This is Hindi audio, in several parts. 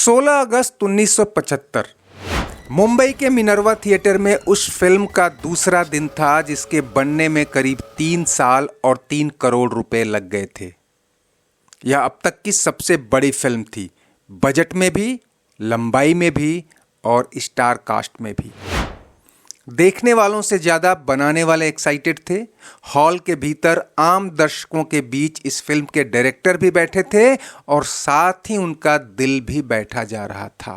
16 अगस्त 1975 मुंबई के मिनर्वा थिएटर में उस फिल्म का दूसरा दिन था जिसके बनने में करीब 3 साल और 3 करोड़ रुपए लग गए थे। यह अब तक की सबसे बड़ी फिल्म थी, बजट में भी, लंबाई में भी और स्टार कास्ट में भी। देखने वालों से ज़्यादा बनाने वाले एक्साइटेड थे। हॉल के भीतर आम दर्शकों के बीच इस फिल्म के डायरेक्टर भी बैठे थे और साथ ही उनका दिल भी बैठा जा रहा था।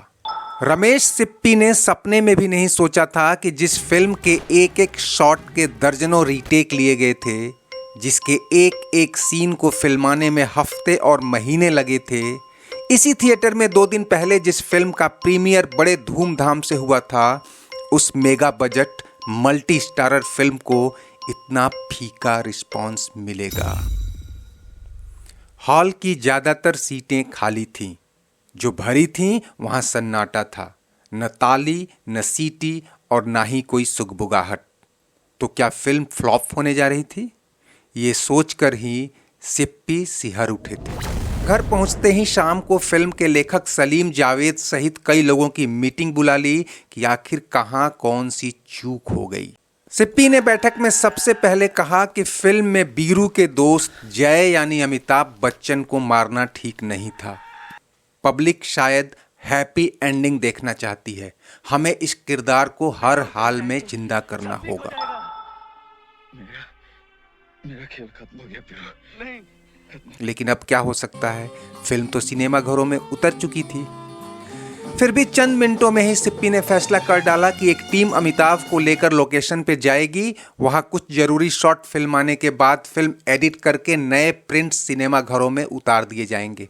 रमेश सिप्पी ने सपने में भी नहीं सोचा था कि जिस फिल्म के एक एक शॉट के दर्जनों रीटेक लिए गए थे, जिसके एक एक सीन को फिल्माने में हफ्ते और महीने लगे थे, इसी थिएटर में 2 दिन पहले जिस फिल्म का प्रीमियर बड़े धूमधाम से हुआ था, उस mega budget multi starrer film को इतना फीका रिस्पॉन्स मिलेगा। हॉल की ज़्यादातर सीटें खाली थीं, जो भरी थीं वहाँ सन्नाटा था, न ताली, न सीटी और ना ही कोई सुगबुगाहट। तो क्या फिल्म फ्लॉप होने जा रही थी? ये सोचकर ही सिप्पी सिहर उठे थे। घर पहुंचते ही शाम को फिल्म के लेखक सलीम जावेद सहित कई लोगों की मीटिंग बुला ली कि आखिर कहाँ कौन सी चूक हो गई। सिप्पी ने बैठक में सबसे पहले कहा कि फिल्म में बीरू के दोस्त जय यानी अमिताभ बच्चन को मारना ठीक नहीं था। पब्लिक शायद हैप्पी एंडिंग देखना चाहती है। हमें इस किरदार को हर हाल में जिंदा करना होगा। मेरा खेल खत्म हो गया बीरू। नहीं, लेकिन अब क्या हो सकता है, फिल्म तो सिनेमा घरों में उतर चुकी थी। फिर भी चंद मिनटों में ही सिप्पी ने फैसला कर डाला कि एक टीम अमिताभ को लेकर लोकेशन पे जाएगी। वहां कुछ जरूरी शॉट फिल्माने के बाद फिल्म एडिट करके नए प्रिंट सिनेमा घरों में उतार दिए जाएंगे।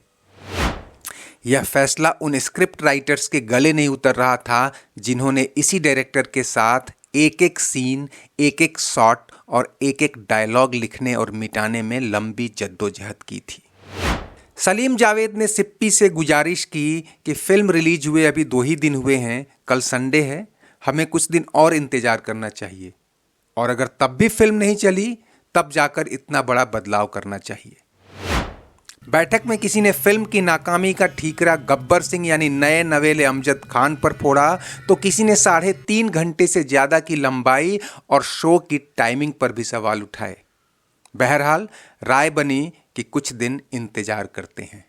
यह फैसला उन स्क्रिप्ट राइटर्स के गले नहीं उतर रहा था जिन्होंने इसी डायरेक्टर के साथ एक एक सीन, एक एक शॉट और एक एक डायलॉग लिखने और मिटाने में लंबी जद्दोजहद की थी। सलीम जावेद ने सिप्पी से गुजारिश की कि फिल्म रिलीज हुए अभी 2 ही दिन हुए हैं, कल संडे है, हमें कुछ दिन और इंतजार करना चाहिए और अगर तब भी फिल्म नहीं चली तब जाकर इतना बड़ा बदलाव करना चाहिए। बैठक में किसी ने फिल्म की नाकामी का ठीकरा गब्बर सिंह यानी नए नवेले अमजद खान पर फोड़ा, तो किसी ने 3.5 घंटे से ज़्यादा की लंबाई और शो की टाइमिंग पर भी सवाल उठाए। बहरहाल राय बनी कि कुछ दिन इंतजार करते हैं।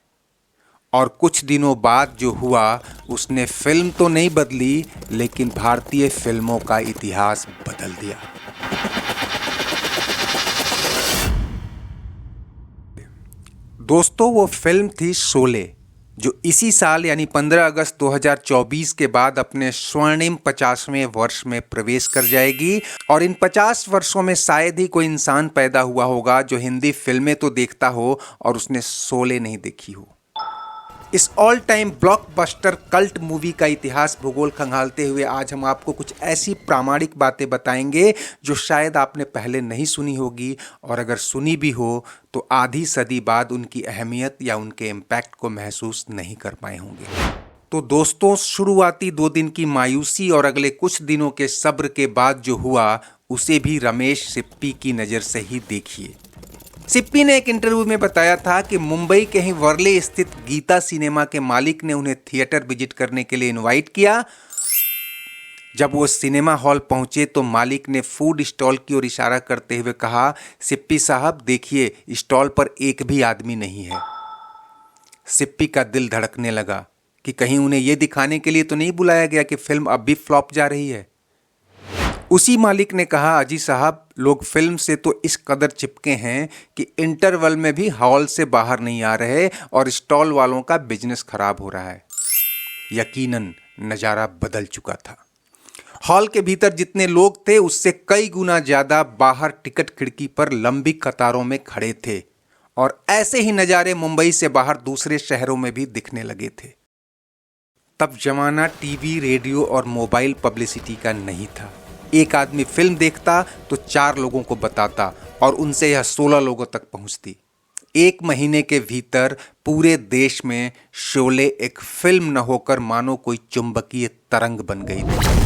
और कुछ दिनों बाद जो हुआ उसने फिल्म तो नहीं बदली, लेकिन भारतीय फिल्मों का इतिहास बदल दिया। दोस्तों, वो फिल्म थी शोले, जो इसी साल यानी 15 अगस्त 2024 के बाद अपने स्वर्णिम 50वें वर्ष में प्रवेश कर जाएगी। और इन 50 वर्षों में शायद ही कोई इंसान पैदा हुआ होगा जो हिंदी फिल्में तो देखता हो और उसने शोले नहीं देखी हो। इस all time blockbuster cult movie का इतिहास भूगोल खंगालते हुए आज हम आपको कुछ ऐसी प्रामाणिक बातें बताएंगे जो शायद आपने पहले नहीं सुनी होगी, और अगर सुनी भी हो तो आधी सदी बाद उनकी अहमियत या उनके इम्पैक्ट को महसूस नहीं कर पाए होंगे। तो दोस्तों, शुरुआती 2 दिन की मायूसी और अगले कुछ दिनों के सब्र के बाद जो हुआ उसे भी रमेश सिप्पी की नज़र से ही देखिए। सिप्पी ने एक इंटरव्यू में बताया था कि मुंबई के ही वर्ले स्थित गीता सिनेमा के मालिक ने उन्हें थिएटर विजिट करने के लिए इनवाइट किया। जब वो सिनेमा हॉल पहुंचे तो मालिक ने फूड स्टॉल की ओर इशारा करते हुए कहा, सिप्पी साहब देखिए, स्टॉल पर एक भी आदमी नहीं है। सिप्पी का दिल धड़कने लगा कि कहीं उन्हें यह दिखाने के लिए तो नहीं बुलाया गया कि फिल्म अब भी फ्लॉप जा रही है। उसी मालिक ने कहा, अजी साहब, लोग फिल्म से तो इस कदर चिपके हैं कि इंटरवल में भी हॉल से बाहर नहीं आ रहे और स्टॉल वालों का बिजनेस खराब हो रहा है। यकीनन नज़ारा बदल चुका था। हॉल के भीतर जितने लोग थे उससे कई गुना ज़्यादा बाहर टिकट खिड़की पर लंबी कतारों में खड़े थे, और ऐसे ही नज़ारे मुंबई से बाहर दूसरे शहरों में भी दिखने लगे थे। तब जमाना टीवी, रेडियो और मोबाइल पब्लिसिटी का नहीं था। एक आदमी फिल्म देखता तो 4 लोगों को बताता और उनसे यह 16 लोगों तक पहुंचती। 1 महीने के भीतर पूरे देश में शोले एक फिल्म न होकर मानो कोई चुंबकीय तरंग बन गई थी।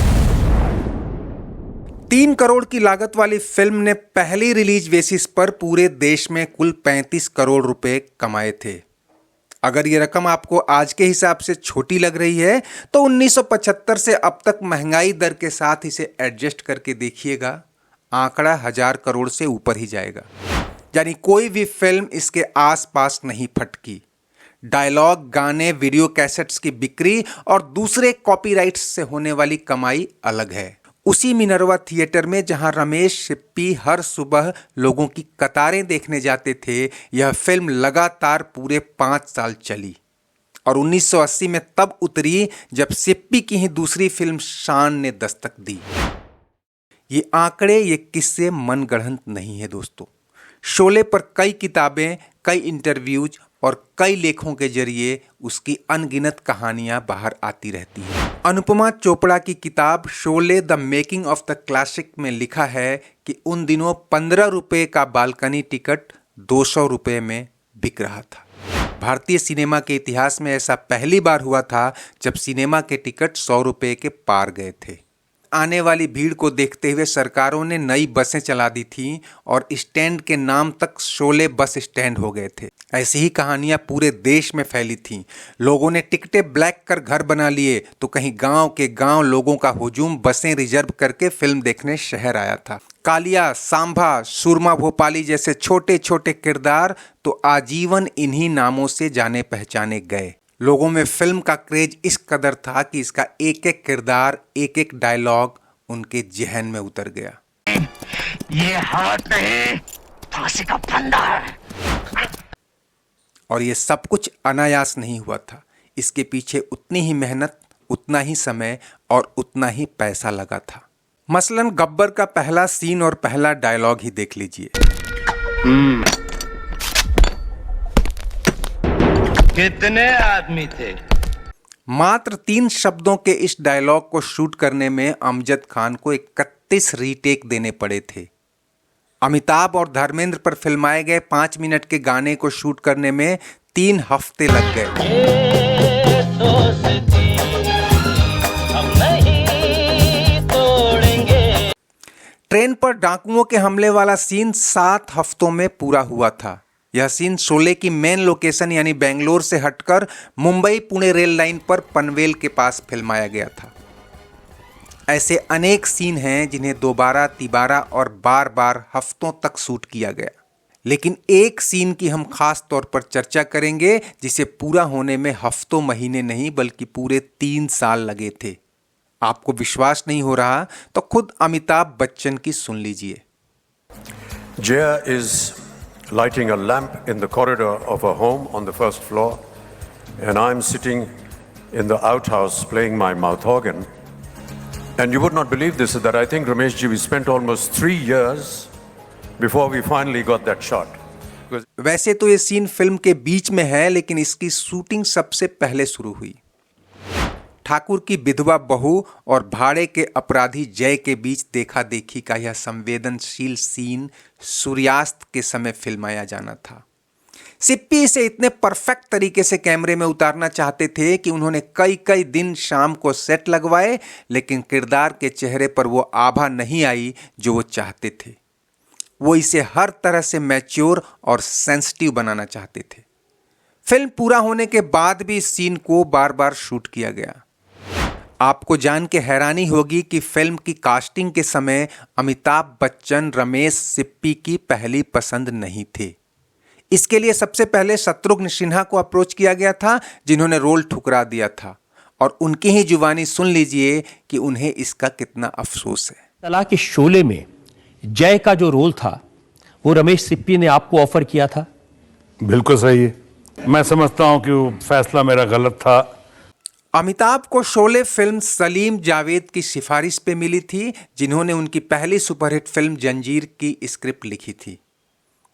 3 करोड़ की लागत वाली फिल्म ने पहली रिलीज बेसिस पर पूरे देश में कुल 35 करोड़ रुपए कमाए थे। अगर ये रकम आपको आज के हिसाब से छोटी लग रही है तो 1975 से अब तक महंगाई दर के साथ इसे एडजस्ट करके देखिएगा, आंकड़ा 1000 करोड़ से ऊपर ही जाएगा। यानी कोई भी फिल्म इसके आसपास नहीं फटकी। डायलॉग, गाने, वीडियो कैसेट्स की बिक्री और दूसरे कॉपीराइट्स से होने वाली कमाई अलग है। उसी मिनर्वा थिएटर में जहां रमेश सिप्पी हर सुबह लोगों की कतारें देखने जाते थे, यह फिल्म लगातार पूरे 5 साल चली और 1980 में तब उतरी जब सिप्पी की ही दूसरी फिल्म शान ने दस्तक दी। ये आंकड़े, ये किस्से मनगढ़ंत नहीं है दोस्तों। शोले पर कई किताबें, कई इंटरव्यूज और कई लेखों के जरिए उसकी अनगिनत कहानियां बाहर आती रहती हैं। अनुपमा चोपड़ा की किताब Sholay the making of the classic में लिखा है कि उन दिनों 15 रुपये का बालकनी टिकट 200 रुपये में बिक रहा था। भारतीय सिनेमा के इतिहास में ऐसा पहली बार हुआ था जब सिनेमा के टिकट 100 रुपये के पार गए थे। आने वाली भीड़ को देखते हुए सरकारों ने नई बसें चला दी थीं और स्टैंड के नाम तक शोले बस स्टैंड हो गए थे। ऐसी ही कहानियां पूरे देश में फैली थीं। लोगों ने टिकटें ब्लैक कर घर बना लिए तो कहीं गांव के गांव लोगों का हुजूम बसें रिजर्व करके फिल्म देखने शहर आया था। कालिया, सांभा, सुरमा भोपाली जैसे छोटे छोटे किरदार तो आजीवन इन्हीं नामों से जाने पहचाने गए। लोगों में फिल्म का क्रेज इस कदर था कि इसका एक एक किरदार, एक एक डायलॉग उनके जहन में उतर गया। ये हाथ नहीं, फांसी का फंदा है। और ये सब कुछ अनायास नहीं हुआ था। इसके पीछे उतनी ही मेहनत, उतना ही समय और उतना ही पैसा लगा था। मसलन गब्बर का पहला सीन और पहला डायलॉग ही देख लीजिए। कितने आदमी थे? मात्र 3 शब्दों के इस डायलॉग को शूट करने में अमजद खान को 31 रीटेक देने पड़े थे। अमिताभ और धर्मेंद्र पर फिल्माए गए 5 मिनट के गाने को शूट करने में 3 हफ्ते लग गए। ट्रेन पर डाकुओं के हमले वाला सीन 7 हफ्तों में पूरा हुआ था। यह सीन शोले की मेन लोकेशन यानी बेंगलोर से हटकर मुंबई पुणे रेल लाइन पर पनवेल के पास फिल्माया गया था। ऐसे अनेक सीन हैं जिन्हें दोबारा, तिबारा और बार बार हफ्तों तक शूट किया गया। लेकिन एक सीन की हम खास तौर पर चर्चा करेंगे जिसे पूरा होने में हफ्तों, महीने नहीं बल्कि पूरे 3 साल लगे थे। आपको विश्वास नहीं हो रहा तो खुद अमिताभ बच्चन की सुन लीजिए। Jaya is lighting a lamp in the corridor of her home on the first floor, and I'm sitting in the outhouse playing my mouth organ. And you would not believe this, that I think, Ramesh ji, we spent almost 3 years before we finally got that shot. वैसे तो ये सीन फिल्म के बीच में है, लेकिन इसकी शूटिंग सबसे पहले शुरू हुई। ठाकुर की विधवा बहू और भाड़े के अपराधी जय के बीच देखा देखी का यह संवेदनशील सीन सूर्यास्त के समय फिल्माया जाना था। सिप्पी इसे इतने परफेक्ट तरीके से कैमरे में उतारना चाहते थे कि उन्होंने कई कई दिन शाम को सेट लगवाए, लेकिन किरदार के चेहरे पर वो आभा नहीं आई जो वो चाहते थे। वो इसे हर तरह से मैच्योर और सेंसिटिव बनाना चाहते थे। फिल्म पूरा होने के बाद भी इस सीन को बार बार शूट किया गया। आपको जान के हैरानी होगी कि फिल्म की कास्टिंग के समय अमिताभ बच्चन रमेश सिप्पी की पहली पसंद नहीं थे। इसके लिए सबसे पहले शत्रुघ्न सिन्हा को अप्रोच किया गया था, जिन्होंने रोल ठुकरा दिया था। और उनकी ही जुबानी सुन लीजिए कि उन्हें इसका कितना अफसोस है। तला के शोले में जय का जो रोल था वो रमेश सिप्पी ने आपको ऑफर किया था? बिल्कुल सही है। मैं समझता हूं कि वो फैसला मेरा गलत था। अमिताभ को शोले फिल्म सलीम जावेद की सिफारिश पे मिली थी, जिन्होंने उनकी पहली सुपरहिट फिल्म जंजीर की स्क्रिप्ट लिखी थी।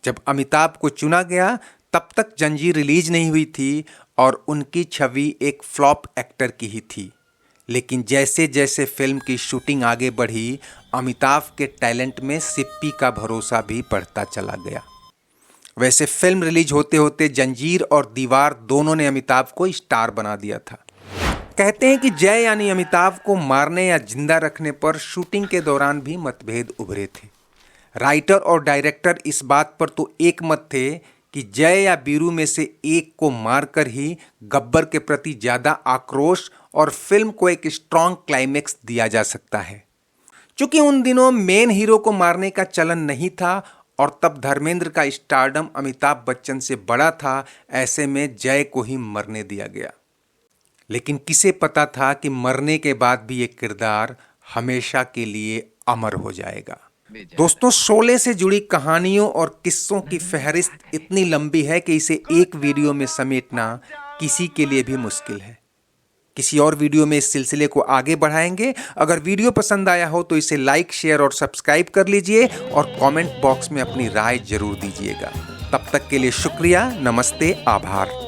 जब अमिताभ को चुना गया तब तक जंजीर रिलीज नहीं हुई थी और उनकी छवि एक फ्लॉप एक्टर की ही थी। लेकिन जैसे जैसे फिल्म की शूटिंग आगे बढ़ी, अमिताभ के टैलेंट में सिप्पी का भरोसा भी बढ़ता चला गया। वैसे फिल्म रिलीज होते होते जंजीर और दीवार दोनों ने अमिताभ को स्टार बना दिया था। कहते हैं कि जय यानी अमिताभ को मारने या जिंदा रखने पर शूटिंग के दौरान भी मतभेद उभरे थे। राइटर और डायरेक्टर इस बात पर तो एक मत थे कि जय या बीरू में से एक को मारकर ही गब्बर के प्रति ज्यादा आक्रोश और फिल्म को एक स्ट्रॉन्ग क्लाइमेक्स दिया जा सकता है। क्योंकि उन दिनों मेन हीरो को मारने का चलन नहीं था और तब धर्मेंद्र का स्टारडम अमिताभ बच्चन से बड़ा था, ऐसे में जय को ही मरने दिया गया। लेकिन किसे पता था कि मरने के बाद भी ये किरदार हमेशा के लिए अमर हो जाएगा। दोस्तों, शोले से जुड़ी कहानियों और किस्सों की फहरिस्त इतनी लंबी है कि इसे एक वीडियो में समेटना किसी के लिए भी मुश्किल है। किसी और वीडियो में इस सिलसिले को आगे बढ़ाएंगे। अगर वीडियो पसंद आया हो तो इसे लाइक, शेयर और सब्सक्राइब कर लीजिए और कमेंट बॉक्स में अपनी राय जरूर दीजिएगा। तब तक के लिए शुक्रिया, नमस्ते, आभार।